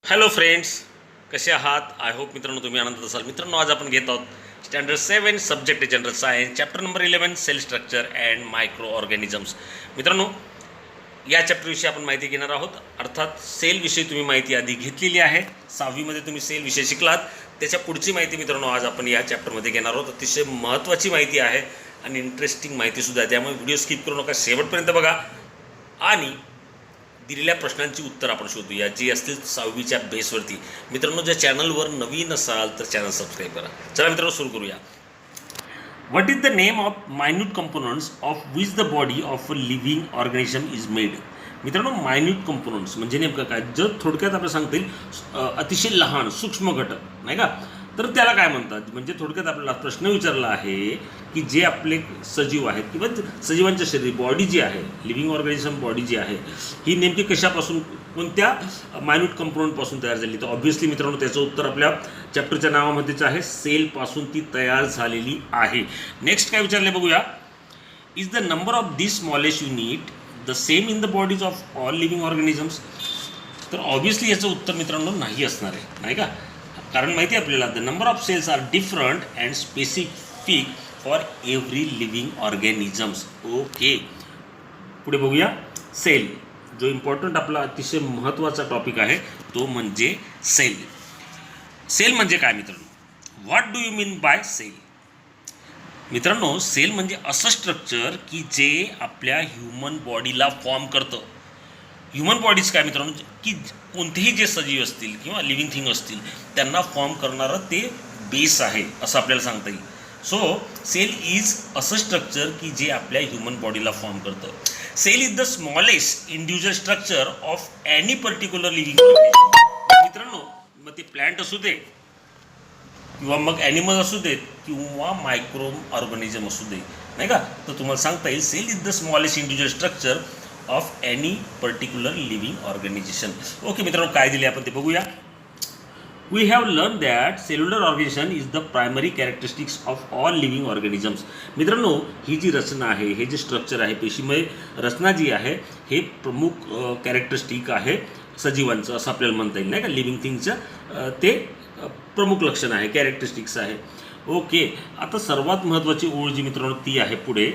Hello friends, कसे आहात? I hope मित्रांनो तुम्ही आनंदात असाल. मित्रांनो, आज आपण घेत आहोत standard 7 subject general science chapter number 11 cell structure and microorganisms. मित्रांनो, या चॅप्टरविषयी आपण माहिती घेणार आहोत. अर्थात सेलविषयी तुम्ही माहिती आधी घेतलेली आहे. 6वीमध्ये तुम्ही सेलविषयी शिकलात. त्याच्या पुढची माहिती मित्रांनो आज आपण या चॅप्टरमध्ये घेणार आहोत. अतिशय महत्त्वाची माहिती आहे आणि इंटरेस्टिंग माहितीसुद्धा आहे. त्यामुळे व्हिडिओ स्किप करू नका, शेवटपर्यंत बघा आणि दिलेल्या प्रश्नांची उत्तर आपण शोधूया जी असतील 6वीच्या बेसवरती. मित्रांनो, ज्या चॅनलवर नवीन असाल तर चॅनल सबस्क्राईब करा. चला मित्रांनो, सुरू करूया. What is the name of minute components of which the body of a living organism is made? मित्रांनो, मायन्यूट कंपोनंट्स म्हणजे नेमकं काय? जर थोडक्यात आपल्याला सांगता येईल अतिशय लहान सूक्ष्म घटक, नाही का, तर त्याला काय म्हणतात? म्हणजे थोडक्यात आपल्याला प्रश्न विचारला आहे की जे आपले सजीव आहेत किंवा सजीवांच्या शरीर बॉडी जी आहे, लिव्हिंग ऑर्गॅनिझम बॉडी जी आहे, ही नेमकी कशापासून, कोणत्या मायन्यूट कंपोनंटपासून तयार झाली? तर ऑब्व्हियसली मित्रांनो त्याचं उत्तर आपल्या चॅप्टरच्या नावामध्येच आहे, सेलपासून ती तयार झालेली आहे. नेक्स्ट काय विचारले बघूया. Is the number of this smallest unit the same in the bodies of all living organisms? तर ऑब्व्हियसली याचं उत्तर मित्रांनो नाही असणार आहे, नाही का? कारण माहिती आहे आपल्याला, the number of cells are different and specific for every living organisms. Okay, पुढे बघूया. सेल, जो इम्पॉर्टंट आपला अतिशय महत्त्वाचा टॉपिक आहे तो म्हणजे सेल. सेल म्हणजे काय मित्रांनो? What do you mean by cell? मित्रांनो, सेल म्हणजे असं स्ट्रक्चर की जे आपल्या ह्युमन बॉडीला फॉर्म करतं. ह्युमन बॉडीज काय मित्रांनो, की कोणतेही जे सजीव असतील किंवा लिव्हिंग थिंग असतील त्यांना फॉर्म करणारं ते बेस आहे असं आपल्याला सांगता येईल. सो सेल इज असं स्ट्रक्चर की जे आपल्या ह्युमन बॉडीला फॉर्म करतं. Cell is the smallest individual structure of any particular living organism. मित्रांनो, मग ते प्लॅन्ट असू दे किंवा मग ॲनिमल असू देत किंवा मायक्रो ऑर्गॅनिझम असू दे, नाही का, तर तुम्हाला सांगता येईल cell is the smallest individual structure of any particular living organization. Okay मित्रांनो, काय दिले आपण ते बघूया. We have learn that cellular organization is the primary characteristics of all living organisms. मित्रांनो, ही जी रचना आहे, हे जे स्ट्रक्चर आहे, पेशीमय रचना जी आहे, हे प्रमुख कॅरेक्टरिस्टिक आहे सजीवांचं असं आपल्याला म्हणता येईल, नाही का? लिव्हिंग थिंगचं ते प्रमुख लक्षण आहे, कॅरेक्टरिस्टिक्स आहे. ओके, आता सर्वात महत्त्वाची ओळ जी मित्रांनो ती आहे पुढे,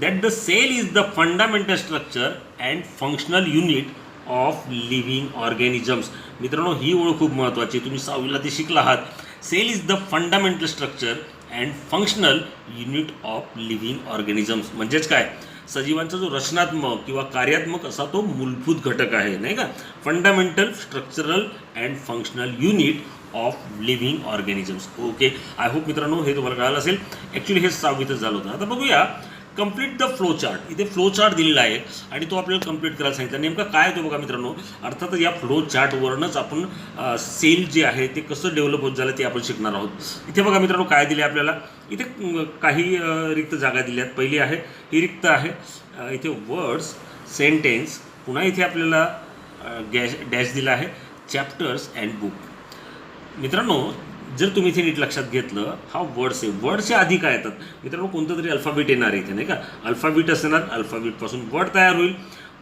that the cell is the fundamental structure and functional unit of living organisms. मित्रांनो, ही ओळ खूप महत्त्वाची, तुम्ही 6वीला ते शिकला आहात. Cell is the fundamental structure and functional unit of living organisms. म्हणजेच काय? सजीवांचा जो रचनात्मक किंवा कार्यात्मक असा तो मूलभूत घटक आहे, नाही का? Fundamental structural and functional unit of living organisms. Okay, I hope मित्रांनो हे तुम्हाला कळालं असेल. ॲक्च्युली हे 6वीतच झालं होतं. आता बघूया कंप्लीट द फ्लो चार्ट. इथे फ्लो चार्ट दिलेला आहे आणि तो आपल्याला कंप्लीट करायला सांगितलं. नेमका काय होतो बघा मित्रांनो. अर्थातच या फ्लो चार्टवरूनच आपण सेल जे आहे ते कसं डेव्हलप होत झालं ते आपण शिकणार आहोत. इथे बघा मित्रांनो काय दिले आपल्याला. इथे काही रिक्त जागा दिल्या आहेत. पहिली आहे ही रिक्त आहे. इथे वर्ड्स, सेंटेन्स, पुन्हा इथे आपल्याला डॅश दिला आहे, चॅप्टर्स अँड बुक. मित्रांनो, जर तुम्ही इथे नीट लक्षात घेतलं, हा वर्ड्स आहे. वर्डच्या आधी काय येतात मित्रांनो? कोणतं तरी अल्फाबेट येणार आहे इथे, नाही का? अल्फाबेट असणार, अल्फाबेटपासून वर्ड तयार होईल.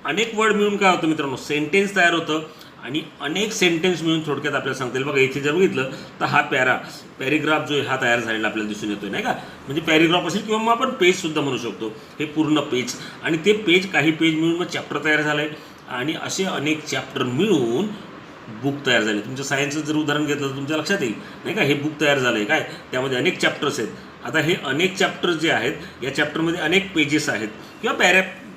अनेक वर्ड मिळून काय होतं मित्रांनो? सेंटेन्स तयार होतं आणि अनेक सेंटेन्स मिळून थोडक्यात आपल्याला सांगता येईल. बघा इथे जर बघितलं तर हा पॅरेग्राफ जो आहे हा तयार झालेला आपल्याला दिसून येतोय, नाही का? म्हणजे पॅरेग्राफ असेल किंवा मग आपण पेजसुद्धा म्हणू शकतो. हे पूर्ण पेज आणि ते पेज, काही पेज मिळून मग चॅप्टर तयार झालं आहे आणि असे अनेक चॅप्टर मिळून बुक तयार झाले. तुमच्या सायन्सचं जर उदाहरण घेतलं तर तुमच्या लक्षात येईल, नाही का? हे बुक तयार झालं आहे काय, त्यामध्ये अनेक चॅप्टर्स आहेत. आता हे अनेक चॅप्टर्स जे आहेत, या चॅप्टरमध्ये अनेक पेजेस आहेत किंवा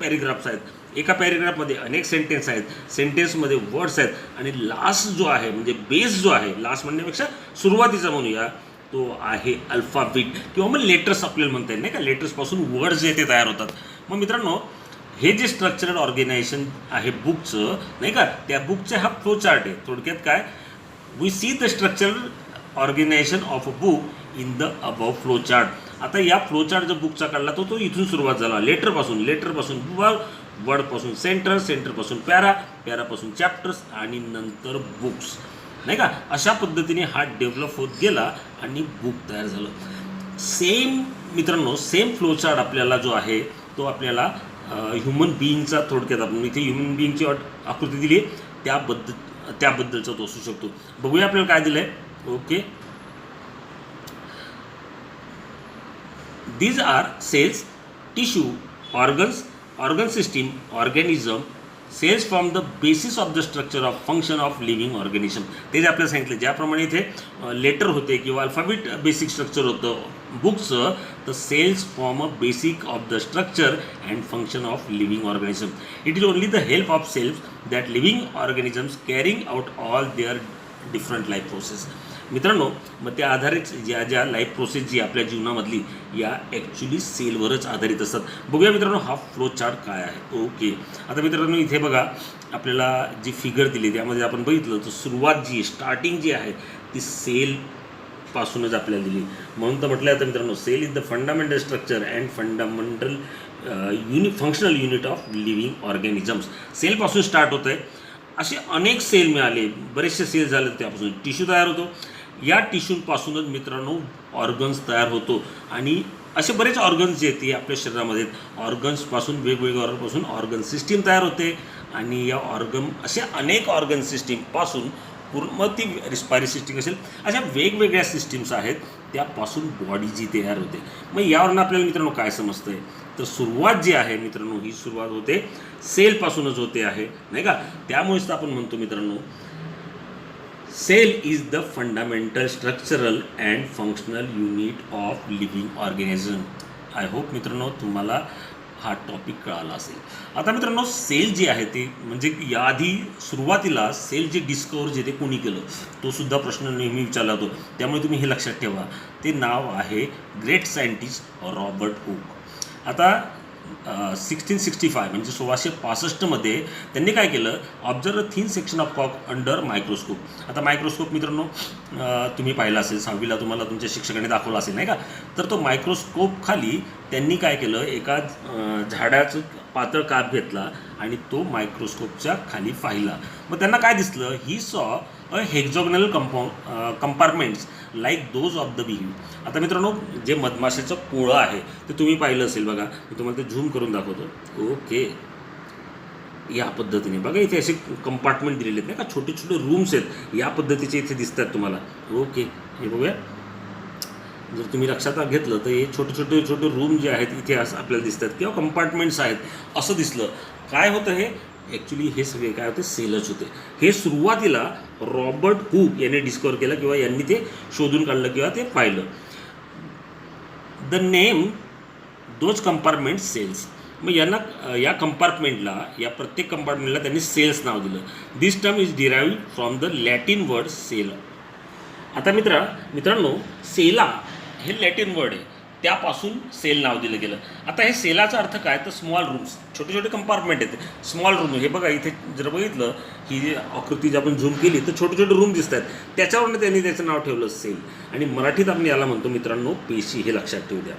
पॅरेग्राफ्स आहेत. एका पॅरेग्राफमध्ये अनेक सेंटेन्स आहेत, सेंटेन्समध्ये वर्ड्स आहेत आणि लास्ट जो आहे म्हणजे बेस जो आहे, लास्ट म्हणण्यापेक्षा सुरुवातीचा म्हणूया, तो आहे अल्फाबेट किंवा मग लेटर्स आपल्याला म्हणता येईल, नाही का? लेटर्सपासून वर्ड्स जे ते तयार होतात. मग मित्रांनो, हे जे स्ट्रक्चरल ऑर्गनायझेशन आहे बुकचं, नाही का, त्या बुकचा हा फ्लो चार्ट आहे. थोडक्यात काय, we see the structural organisation of a book in the above flow chart. आता या फ्लो चार्ट जो बुकचा काढला तो इथून सुरुवात झाला, लेटरपासून वर्डपासून सेंटरपासून पॅरापासून चॅप्टर्स आणि नंतर बुक्स, नाही का? अशा पद्धतीने हा डेव्हलप होत गेला आणि बुक तयार झालं. सेम मित्रांनो, सेम फ्लो चार्ट आपल्याला जो आहे तो आपल्याला ह्युमन बिईंगचा, थोडक्यात आपण इथे ह्युमन बिईंगची आकृती दिली आहे, त्या त्याबद्दलचा तो असू शकतो. बघूया आपल्याला काय दिलं आहे. Okay, these are cells, tissue, organs, organ system, organism, cells form the basis of the structure of function of living organism. ते जे आपल्याला सांगितलं, ज्याप्रमाणे इथे लेटर होते किंवा अल्फाबेट बेसिक स्ट्रक्चर होतं बुकचं, तर cells form a basic of the structure and function of living organism. It is only the help of cells that living organisms carrying out all their different life process. मित्रांनो, मग त्या आधारित ज्या life process जी आपल्या जीवनामधली या actually सेलवरच आधारित असतात. बघूया मित्रांनो हा फ्लो चार्ट काय आहे. ओके, आता मित्रांनो इथे बघा आपल्याला जी फिगर दिली त्यामध्ये आपण बघितलं तर सुरुवात जी स्टार्टिंग जी आहे ती सेलपासूनच आपल्याला दिली. म्हणून तर म्हटलं आता मित्रांनो, cell is the fundamental structure and fundamental functional unit of living organisms. सेलपासून स्टार्ट होतं आहे. असे अनेक सेल मिळाले, बरेचसे सेल झाले, त्यापासून टिश्यू तयार होतो. या टिश्यूपासूनच मित्रांनो ऑर्गन्स तयार होतो आणि असे बरेच ऑर्गन्स जे आहेत ते आपल्या शरीरामध्ये ऑर्गन्सपासून वेगवेगळ्या ऑर्गनपासून ऑर्गन सिस्टीम तयार होते आणि या असे अनेक ऑर्गन सिस्टीमपासून मग ती रिस्पायरी सिस्टीम असेल, अशा वेगवेगळ्या सिस्टीम्स आहेत त्यापासून बॉडी जी तयार होते. मग यावरून आपल्याला मित्रांनो काय समजतं आहे, तर सुरुवात जी आहे मित्रांनो ही सुरुवात होते सेलपासूनच होते आहे, नाही का. त्यामुळेच तर आपण म्हणतो मित्रांनो, cell is the fundamental structural and functional unit of living organism. I hope मित्रांनो तुम्हाला हा टॉपिक कळाला असेल. आता मित्रांनो, सेल जी आहे ते म्हणजे याआधी सुरुवातीला सेल जे डिस्कवर जे ते कोणी केलं तो सुद्धा प्रश्न नेहमी विचारला जातो. त्यामुळे तुम्ही हे लक्षात ठेवा, ते नाव आहे ग्रेट सायंटिस्ट रॉबर्ट हुक. आता 1665 म्हणजे 1665मध्ये त्यांनी काय केलं, ऑब्झर्व थिन सेक्शन ऑफ कॉक अंडर मायक्रोस्कोप. आता मायक्रोस्कोप मित्रांनो तुम्ही पाहिला असेल, 6वीला तुम्हाला तुमच्या शिक्षकाने दाखवला असेल, नाही का. तर तो मायक्रोस्कोप खाली त्यांनी काय केलं, एका झाडाचं पातळ काप घेतला आणि तो मायक्रोस्कोपच्या खाली पाहिला. मग त्यांना काय दिसलं, he saw a hexagonal compartments like those of the beehive. आता मित्रांनो, जे मधमाशाचं पोळं आहे ते तुम्ही पाहिलं असेल बघा, मी तुम्हाला ते झूम करून दाखवतो. ओके, या पद्धतीने बघा इथे असे कंपार्टमेंट दिलेले आहेत नाही का, छोटे छोटे रूम्स आहेत या पद्धतीचे इथे दिसतात तुम्हाला. ओके, हे बघूया, जर तुम्ही लक्षात घेतलं तर हे छोटे छोटे रूम जे आहेत इथे असं आपल्याला दिसतात किंवा कंपार्टमेंट्स आहेत असं दिसलं. काय होतं हे, ॲक्च्युली हे सगळे काय होते, सेलच होते. हे सुरुवातीला रॉबर्ट हुक यांनी डिस्कवर केलं किंवा यांनी ते शोधून काढलं किंवा ते पाहिलं. The name those compartment cells. मग यांना या कंपार्टमेंटला, या प्रत्येक कंपार्टमेंटला त्यांनी सेल्स नाव दिलं. This term is derived from the Latin word cell. आता मित्रांनो, सेला हे लॅटिन वर्ड आहे, त्यापासून सेल नाव दिलं गेलं. आता हे सेलाचा अर्थ काय, तर स्मॉल रूम्स, छोटे छोटे कंपार्टमेंट आहेत, स्मॉल रूम. हे बघा इथे जर बघितलं ही जी आकृती जी आपण झूम केली तर छोटे छोटे रूम दिसत आहेत, त्याच्यावरून त्यांनी त्याचं नाव ठेवलं सेल. आणि मराठीत आपण याला म्हणतो मित्रांनो पेशी, हे लक्षात ठेवू द्या.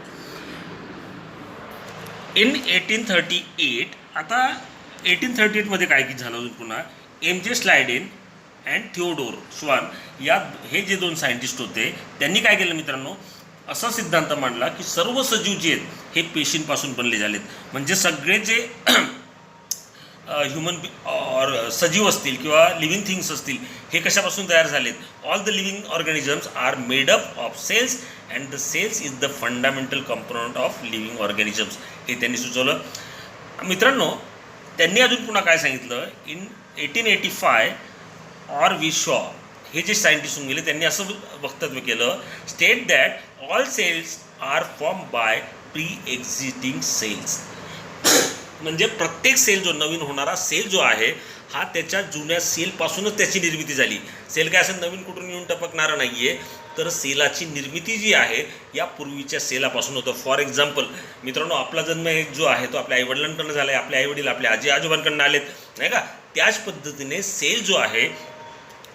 इन 1838, आता 1838मध्ये काय की झालं पुन्हा, MJ स्लायडेन अँड थिओडोर श्वान हे जे दोन सायंटिस्ट होते त्यांनी काय केलं मित्रांनो, असा सिद्धांत मांडला की सर्व सजीव जे आहेत हे पेशींपासून बनले झालेत. म्हणजे सगळे जे सजीव असतील किंवा लिव्हिंग थिंग्स असतील हे कशापासून तयार झालेत, all the living organisms are made up of cells and the cells is the fundamental component of living organisms. हे त्यांनी सुचवलं. मित्रांनो, त्यांनी अजून पुन्हा काय सांगितलं, इन 1885 ऑर वी शॉ, हे जे सायंटिस्ट होऊन गेले त्यांनी असं वक्तव्य केलं, state that all cells are form by pre existing cells. म्हणजे प्रत्येक सेल, जो नवीन होणारा सेल जो आहे हा त्याच्या जुन्या सेलपासूनच त्याची निर्मिती झाली. सेल काय असं नवीन कुठून येऊन टपकणारा नाही आहे, तर सेलाची निर्मिती जी आहे या पूर्वीच्या सेलापासून होतं. फॉर एक्झाम्पल मित्रांनो, आपला जन्म जो आहे तो आपल्या आईवडिलांकडनं झाला आहे, आपले आईवडील आपल्या आजी आजोबांकडनं आलेत, नाही का. त्याच पद्धतीने सेल जो आहे,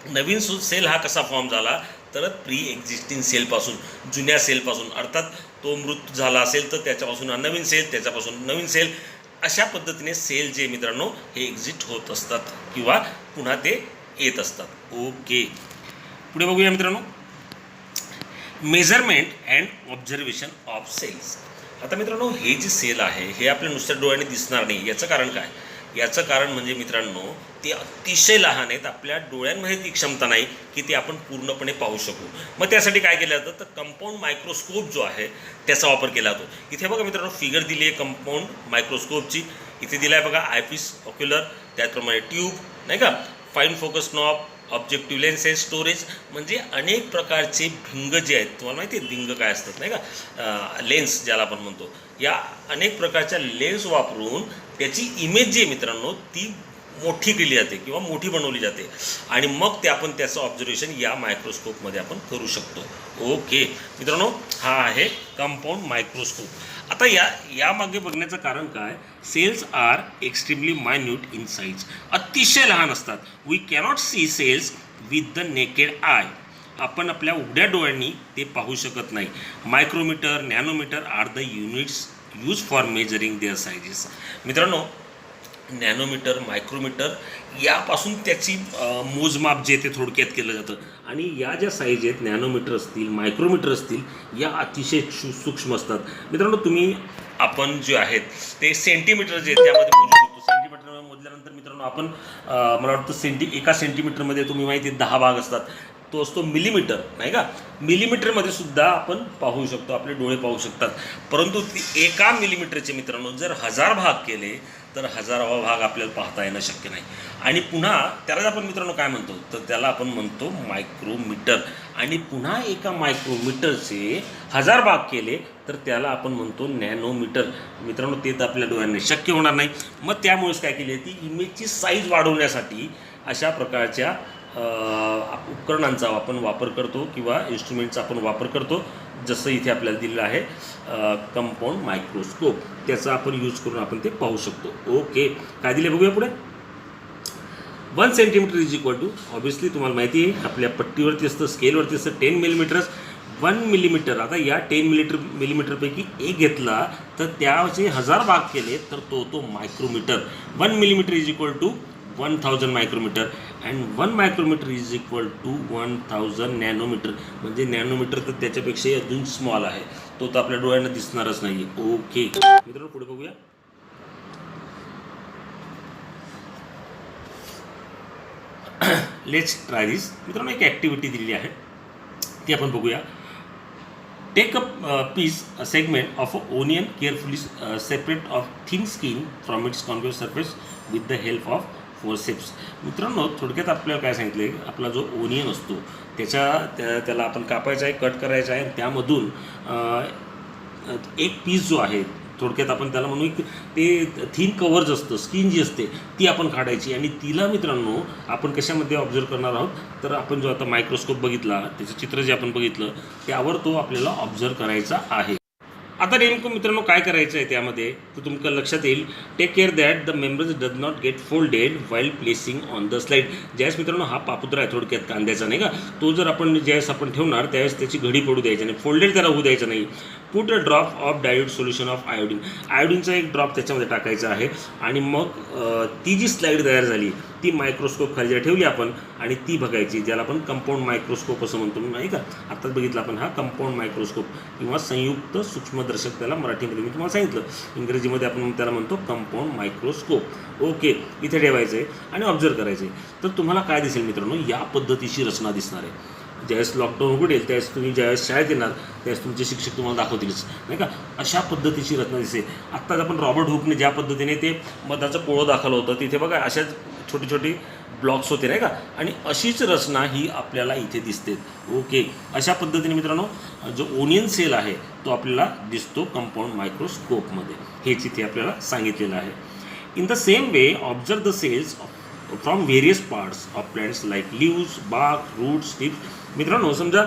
नवीन सेल हा कसा फॉर्म झाला, तर प्री एक्झिस्टिंग सेलपासून, जुन्या सेलपासून. अर्थात तो मृत झाला असेल तर त्याच्यापासून नवीन सेल, त्याच्यापासून नवीन सेल, अशा पद्धतीने सेल जे मित्रांनो हे एक्झिस्ट होत असतात किंवा पुन्हा ते येत असतात. ओके, पुढे बघूया मित्रांनो, measurement and observation of cells. आता मित्रांनो, हे जे सेल आहे हे आपल्या नुसत्या डोळ्याने दिसणार नाही. याचं कारण काय, याचं कारण म्हणजे मित्रांनो ते अतिशय लहान आहेत, आपल्या डोळ्यांमध्ये ती क्षमता नाही की ते आपण पूर्णपणे पाहू शकू. मग त्यासाठी काय केलं जातं, तर कंपाऊंड मायक्रोस्कोप जो आहे त्याचा वापर केला जातो. इथे बघा मित्रांनो फिगर दिली आहे कंपाऊंड मायक्रोस्कोपची. इथे दिला आहे बघा आयपीस ऑक्युलर, त्याचप्रमाणे ट्यूब नाही का, fine focus knob, objective lenses, storage, म्हणजे अनेक प्रकारचे भिंग जे आहेत, तुम्हाला माहिती आहे भिंग काय असतात नाही का, लेन्स ज्याला आपण म्हणतो, या अनेक प्रकारच्या लेन्स वापरून त्याची इमेज जी आहे मित्रांनो ती मोठी केली जाते किंवा मोठी बनवली जाते आणि मग ते आपण त्याचं ऑब्झर्वेशन या मायक्रोस्कोपमध्ये आपण करू शकतो. ओके मित्रांनो, हा आहे कंपाऊंड मायक्रोस्कोप. आता यामागे बघण्याचं कारण काय, cells are extremely minute in size, अतिशय लहान असतात. We cannot see cells with the naked eye, आपण आपल्या उघड्या डोळ्यांनी ते पाहू शकत नाही. Micrometre, nanometre are the units use for measuring their sizes. मित्रांनो नॅनोमीटर, मायक्रोमीटर यापासून त्याची मोजमाप जे ते थोडक्यात केलं जातं. आणि या ज्या साईज आहेत, नॅनोमीटर असतील, मायक्रोमीटर असतील, या अतिशय सूक्ष्म असतात. मित्रांनो आपण जे आहेत ते सेंटीमीटर जे आहेत त्यामध्ये मोजू शकतो. सेंटीमीटर मोजल्यानंतर मित्रांनो आपण मला वाटतं एका सेंटीमीटरमध्ये तुम्ही माहिती 10 भाग असतात, तो असतो मिलीमीटर नाही का. मिलीमीटरमध्ये सुद्धा आपण पाहू शकतो, आपले डोळे पाहू शकतात. परंतु एका मिलीमीटरचे मित्रांनो जर 1000 भाग केले तर 1000वा भाग आपल्याला पाहता येणं शक्य नाही. आणि पुन्हा त्यालाच आपण मित्रांनो काय म्हणतो, तर त्याला आपण म्हणतो मायक्रोमीटर. आणि पुन्हा एका मायक्रोमीटरचे 1000 भाग केले तर त्याला आपण म्हणतो नॅनोमीटर. मित्रांनो ते तर आपल्या डोळ्यांनी शक्य होणार नाही. मग त्यामुळेच काय केली ती इमेजची साईज वाढवण्यासाठी अशा प्रकारच्या उपकरणांचा आपण वापर करतो किंवा इन्स्ट्रुमेंटचा आपण वापर करतो. जसं इथे आपल्याला दिलेलं आहे कंपाऊंड मायक्रोस्कोप, त्याचा आपण यूज करून आपण ते पाहू शकतो. ओके, काय दिले बघूया पुढे. 1 centimetre is equal to, obviously तुम्हाला माहिती आहे आपल्या पट्टीवरती असतं, स्केलवरती असतं 10 मिलीमीटर्स. 1 मिलीमीटर, आता या 10 मिलीमीटरपैकी एक घेतला तर त्याचे 1000 भाग केले तर तो micrometre. 1 millimetre is equal to 1000 micrometre and 1 micrometre is equal to 1000 nanometre. म्हणजे नॅनोमीटर तर त्याच्यापेक्षाही अजून स्मॉल आहे, तो तर आपल्या डोळ्यांना दिसणारच नाही. ओके मित्रांनो पुढे बघूया. Let's try this. मित्रांनो एक ॲक्टिव्हिटी दिलेली आहे ती आपण बघूया. Take a piece a segment of a onion, carefully separate off thin skin from its concave surface with the help of forceps. मित्रांनो थोडक्यात आपल्याला काय सांगितलं आहे, आपला जो ओनियन असतो त्याला आपण कापायचा आहे, कट करायचा आहे. त्यामधून एक पीस जो आहे, थोडक्यात आपण त्याला म्हणू की ते थिन कव्हर असतं, स्किन जी असते ती आपण काढायची. आणि तिला मित्रांनो आपण कशामध्ये ऑब्झर्व करणार आहोत, तर आपण जो आता मायक्रोस्कोप बघितला त्याचं चित्र जे आपण बघितलं त्यावर तो आपल्याला ऑब्झर्व करायचा आहे. आता नेमकं मित्रांनो काय करायचं आहे त्यामध्ये, तर तुमच्या लक्षात येईल. Take care that the members does not get folded while placing on the slide. ज्यावेळेस मित्रांनो हा पापुत्रा आहे थोडक्यात कांद्याचा नाही का, तो जर आपण ज्यावेळेस आपण ठेवणार त्यावेळेस त्याची घडी पडू द्यायची नाही, फोल्डेड त्याला होऊ द्यायचं नाही. Put a drop of dilute solution of iodine, आयोडीनचा एक ड्रॉप त्याच्यामध्ये टाकायचा आहे. आणि मग ती जी स्लाईड तयार झाली ती मायक्रोस्कोप खाली जर ठेवली आपण आणि ती बघायची, ज्याला आपण कंपाऊंड मायक्रोस्कोप असं म्हणतो नाही का. आत्ताच बघितलं आपण हा कंपाऊंड मायक्रोस्कोप किंवा संयुक्त सूक्ष्मदर्शक त्याला मराठीमध्ये मी तुम्हाला सांगितलं, इंग्रजीमध्ये आपण त्याला म्हणतो कंपाऊंड मायक्रोस्कोप. ओके, इथे ठेवायचं आहे आणि ऑब्झर्व करायचं आहे. तर तुम्हाला काय दिसेल मित्रांनो, या पद्धतीची रचना दिसणार आहे. ज्यावेळेस लॉकडाऊन उघडेल त्यावेळेस तुम्ही ज्यावेळेस शाळेत येणार त्यावेळेस तुमचे शिक्षक तुम्हाला दाखवतीलच नाही का, अशा पद्धतीची रचना दिसेल. आत्ताच आपण रॉबर्ट हुकने ज्या पद्धतीने ते मधाचं पोळं दाखवलं होतं, तिथे बघा अशाच छोटी छोटी ब्लॉक्स होते नाही का, आणि अशीच रचना ही आपल्याला इथे दिसते. ओके, अशा पद्धतीने मित्रांनो जो ओनियन सेल आहे तो आपल्याला दिसतो कंपाऊंड मायक्रोस्कोपमध्ये, हेच इथे आपल्याला सांगितलेलं आहे. In the same way observe the cells from various parts of plants like leaves, bark, roots, tips. मित्रांनो समजा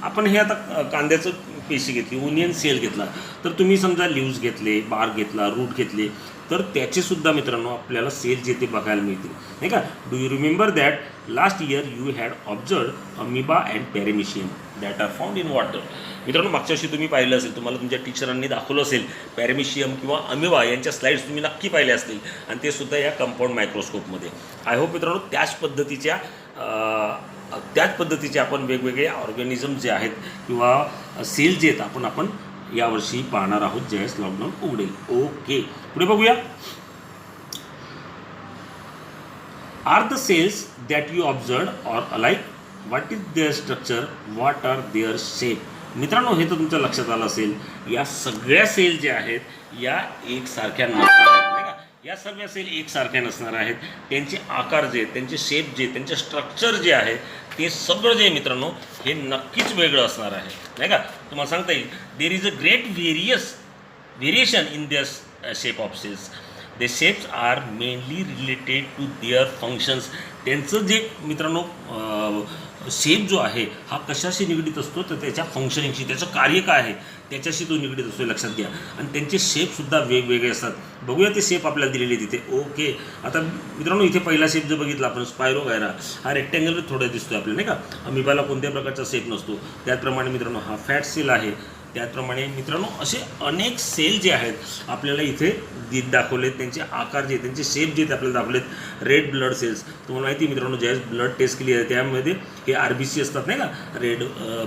आपण हे आता कांद्याचं पेशी घेतली, ओनियन सेल घेतला, तर तुम्ही समजा लिव्स घेतले, बार्क घेतला, रूट घेतले, तर त्याचेसुद्धा मित्रांनो आपल्याला सेल जे ते बघायला मिळतील नाही का. Do you remember that last year you had observe amoeba and paramecium that are found in water. मित्रांनो मागच्या वर्षी तुम्ही पाहिलं असेल, तुम्हाला तुमच्या टीचरांनी दाखवलं असेल पॅरेमिशियम किंवा अमिबा यांच्या स्लाईड्स तुम्ही नक्की पाहिल्या असतील, आणि ते सुद्धा या कंपाऊंड मायक्रोस्कोपमध्ये. आय होप मित्रांनो त्याच पद्धतीचे आपण वेगवेगळे ऑर्गॅनिझम जे आहेत किंवा सेल जे आहेत आपण यावर्षी पाहणार आहोत ज्यावेळेस लॉकडाऊन उघडेल. ओके, पुढे बघूया. Are the cells that you observe or alike, what is their structure, what are their shape. मित्रांनो हे तर तुमच्या लक्षात आलं असेल, या सगळ्या सेल ज्या आहेत या एकसारख्या नसणार आहेत नाही का. या सर्व सेल एकसारख्या नसणार आहेत. त्यांचे आकार जे आहेत, त्यांचे शेप जे, त्यांचे स्ट्रक्चर जे आहे ते सगळं जे मित्रांनो हे नक्कीच वेगळं असणार आहे नाही का. तुम्हाला सांगता येईल there is a great variation in their shape of cells. They shapes are mainly related to their functions. त्यांचं जे मित्रांनो शेप जो आहे हा कशाशी निगडीत असतो, तर त्याच्या फंक्शनिंगशी, त्याचं कार्य काय आहे त्याच्याशी तो निगडीत असतो, लक्षात घ्या. आणि त्यांचे शेपसुद्धा वेगवेगळे असतात. बघूया ते शेप आपल्याला दिलेले तिथे. ओके, आता मित्रांनो इथे पहिला शेप जर बघितला आपण स्पायरोगायरा, हा रेक्टँगल थोडा दिसतो आपल्याला नाही का. अमिबाला कोणत्याही प्रकारचा शेप नसतो. त्याचप्रमाणे मित्रांनो हा फॅट सेल आहे. त्याचप्रमाणे मित्रांनो असे अनेक सेल जे आहेत आपल्याला इथे दाखवलेत. त्यांचे आकार जे, त्यांचे शेप जे आपल्याला दाखवलेत. रेड ब्लड सेल्स, तुम्हाला माहिती मित्रांनो ज्यावेळेस ब्लड टेस्ट केली आहे त्यामध्ये हे RBC असतात नाही का. रेड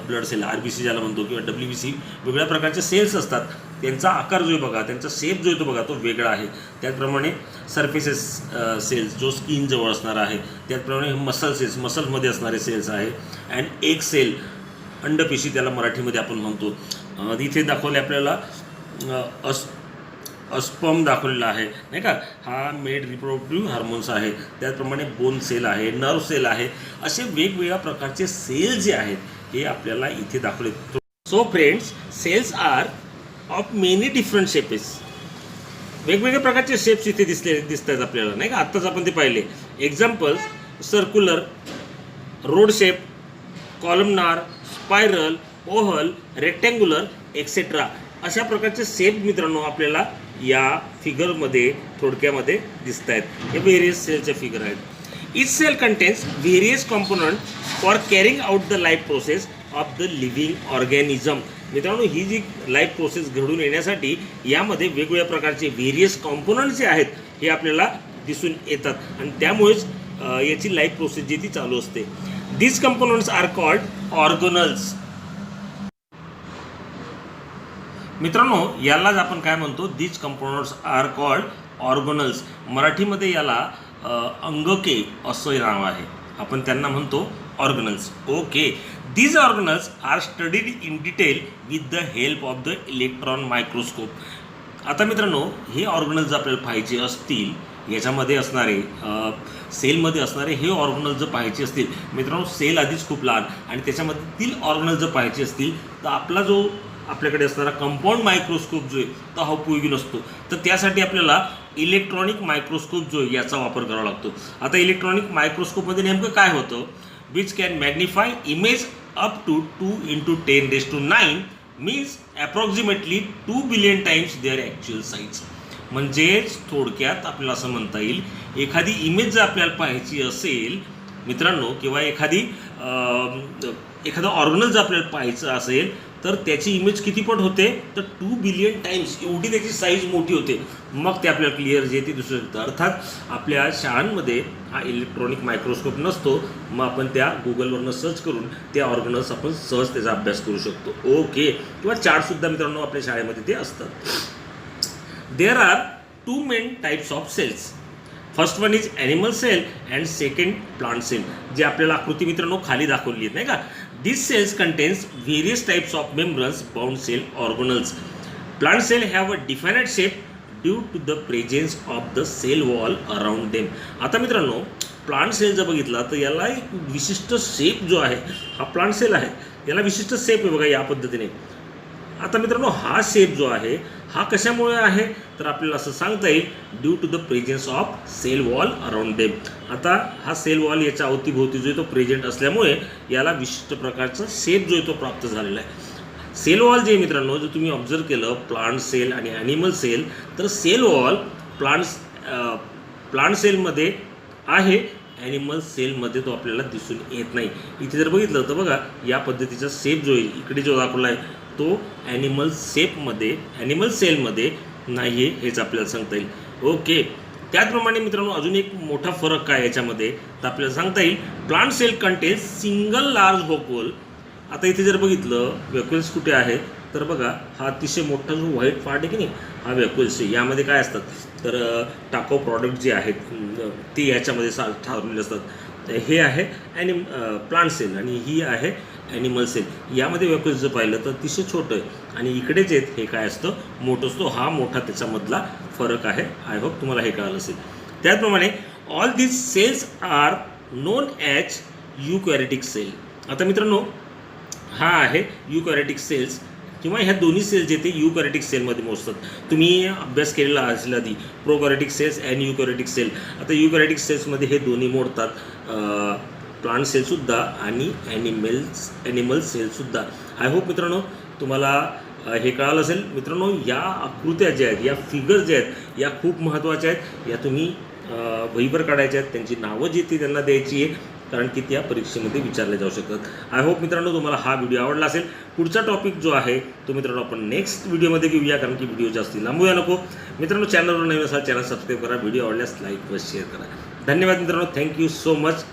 ब्लड सेल RBC ज्याला म्हणतो किंवा WBC, वेगळ्या प्रकारचे सेल्स असतात. त्यांचा आकार जो आहे बघा, त्यांचा शेप जो आहे तो बघा तो वेगळा आहे. त्याचप्रमाणे सरफेसेस सेल्स जो स्किन जवळ असणार आहे. त्याचप्रमाणे मसल सेल्स, मसलमध्ये असणारे सेल्स आहे. अँड एग सेल, अंडपेशी त्याला मराठीमध्ये आपण म्हणतो. इथे दाखवले आपल्याला अस्पर्म दाखवलेला आहे नाही का. हा मेड रिप्रोडक्टिव्ह हार्मोन्स आहे. त्याचप्रमाणे बोन सेल आहे, नर्व सेल आहे. असे वेगवेगळ्या प्रकारचे सेल जे आहेत हे आपल्याला इथे दाखवले. So friends, cells are of many different shapes. वेगवेगळ्या प्रकारचे शेप्स इथे दिसत आहेत आपल्याला नाही का. आत्ताच आपण ते पाहिले. Examples circular, rod shape, columnar, spiral, oval, rectangular etcetera. अशा प्रकारचे शेप मित्रांनो आपल्याला या फिगरमध्ये थोडक्यामध्ये दिसत आहेत. हे व्हेरियस सेलचे फिगर आहेत. इच sale contains various component for carrying out the life process of the living organism. मित्रांनो ही जी लाईफ प्रोसेस घडून येण्यासाठी यामध्ये वेगवेगळ्या प्रकारचे व्हेरियस कॉम्पोनंट जे आहेत हे आपल्याला दिसून येतात आणि त्यामुळेच याची लाईफ प्रोसेस जी ती चालू असते. These components are called organelles. मित्रांनो यालाच आपण काय म्हणतो, these components are called organelles. मराठीमध्ये याला अंगके असं नाव आहे. आपण त्यांना म्हणतो organelles. Okay, these organelles are studied in detail with the help of the electron microscope. आता मित्रांनो हे ऑर्गनल्स आपल्याला पाहिजे असतील, याच्यामध्ये असणारे सेलमध्ये असणारे हे ऑर्गनल्स जर पाहायचे असतील मित्रांनो, सेल आधीच खूप लहान आणि त्याच्यामधील ऑर्गनल्स जर पाहायचे असतील तर आपला जो आपल्याकडे असणारा कंपाऊंड मायक्रोस्कोप जो आहे तो हा उपयोगी नसतो. तर त्यासाठी आपल्याला इलेक्ट्रॉनिक मायक्रोस्कोप जो आहे याचा वापर करावा लागतो. आता इलेक्ट्रॉनिक मायक्रोस्कोपमध्ये नेमकं काय होतं, which can magnify image up to 2 × 10⁹ means approximately 2 billion times their actual size. म्हणजेच थोडक्यात आपल्याला असं म्हणता येईल, एखादी इमेज जर आपल्याला पाहायची असेल मित्रांनो किंवा एखादा ऑर्गनल जर आपल्याला पाहायचं असेल तर त्याची इमेज किती पट होते, तर 2 बिलियन टाइम्स एवढी त्याची साईज मोठी होते. मग ते आपल्याला क्लिअर जे ते दिसू शकतं. अर्थात आपल्या शाळांमध्ये हा इलेक्ट्रॉनिक मायक्रोस्कोप नसतो. मग आपण त्या गुगलवरनं सर्च करून त्या ऑर्गनल्स आपण सहज त्याचा अभ्यास करू शकतो. ओके, किंवा चार्टसुद्धा मित्रांनो आपल्या शाळेमध्ये ते असतात. There are 2 main types of cells. First one is animal cell and second plant cell, जे आपल्याला आकृती मित्रांनो खाली दाखवली आहेत नाही का. These cells contains various types of membranes bound cell organelles. Plant cell have a definite shape due to the presence of the cell wall around them. आता मित्रांनो प्लांट सेल जर बघितला तर याला एक विशिष्ट शेप जो आहे, हा प्लांट सेल आहे याला विशिष्ट शेप आहे बघा या पद्धतीने. आता मित्रांनो हा शेप जो आहे हा कशामुळे आहे तर आपल्याला असं सांगता येईल due to the presence of cell wall around them. आता हा सेल वॉल याच्या अवतीभोवती जो आहे तो प्रेझेंट असल्यामुळे याला विशिष्ट प्रकारचा शेप जो आहे तो प्राप्त झालेला आहे. सेल वॉल जे मित्रांनो जर तुम्ही ऑब्झर्व केलं प्लांट सेल आणि ॲनिमल सेल, तर सेल वॉल प्लांट सेलमध्ये आहे, ॲनिमल सेलमध्ये तो आपल्याला दिसून येत नाही. इथे जर बघितलं तर बघा या पद्धतीचा शेप जो आहे इकडे जो दाखवला आहे तो ॲनिमल सेलमध्ये नाही आहे, हेच आपल्याला सांगता येईल. ओके, त्याचप्रमाणे मित्रांनो अजून एक मोठा फरक काय याच्यामध्ये तर आपल्याला सांगता येईल, plant cell contains single large vacuole. आता इथे जर बघितलं व्हॅक्यूल्स कुठे आहे तर बघा हा अतिशय मोठा जो व्हाईट पार्ट आहे की नाही, हा व्हॅक्युल्स आहे. यामध्ये काय असतात तर टाकाऊ प्रॉडक्ट जे आहेत ते याच्यामध्ये ठरवलेले असतात. हे आहे प्लांट सेल आणि ही आहे ॲनिमल सेल. यामध्ये व्हॅक्युल्स जर पाहिलं तर अतिशय छोटं आहे आणि इकडे जे हे काय असतं मोठं असतो. हा मोठा त्याच्यामधला फरक आहे. आय होप तुम्हाला हे कळलं असेल. त्याचप्रमाणे all these cells are known as eukaryotic cell. आता मित्रांनो हा आहे युकॅरियोटिक सेल्स किंवा ह्या दोन्ही सेल्स जे ते युकॅरियोटिक सेलमध्ये मोजतात. तुम्ही अभ्यास केलेला असेल आधी प्रोकॅरियोटिक सेल्स अँड युकॅरियोटिक सेल. आता युकॅरियोटिक सेल्समध्ये हे दोन्ही मोडतात, प्लांट सेलसुद्धा आणि ॲनिमल सेलसुद्धा. आय होप मित्रांनो तुम्हाला हे कळालं असेल. मित्रांनो या आकृत्या ज्या आहेत, या फिगर ज्या आहेत, या खूप महत्त्वाच्या आहेत. या तुम्ही वहीवर काढायच्या आहेत. त्यांची नावं जी ती त्यांना द्यायची आहे, कारण की त्या परीक्षेमध्ये विचारले जाऊ शकतात. आय होप मित्रांनो तुम्हाला हा व्हिडिओ आवडला असेल. पुढचा टॉपिक जो आहे तो मित्रांनो आपण नेक्स्ट व्हिडिओमध्ये घेऊया, कारण की व्हिडिओ जास्ती लांबूया नको. मित्रांनो चॅनलवर नवीन असाल चॅनल सबस्क्राईब करा, व्हिडिओ आवडल्यास लाईक व शेअर करा. धन्यवाद मित्रांनो. Thank you so much.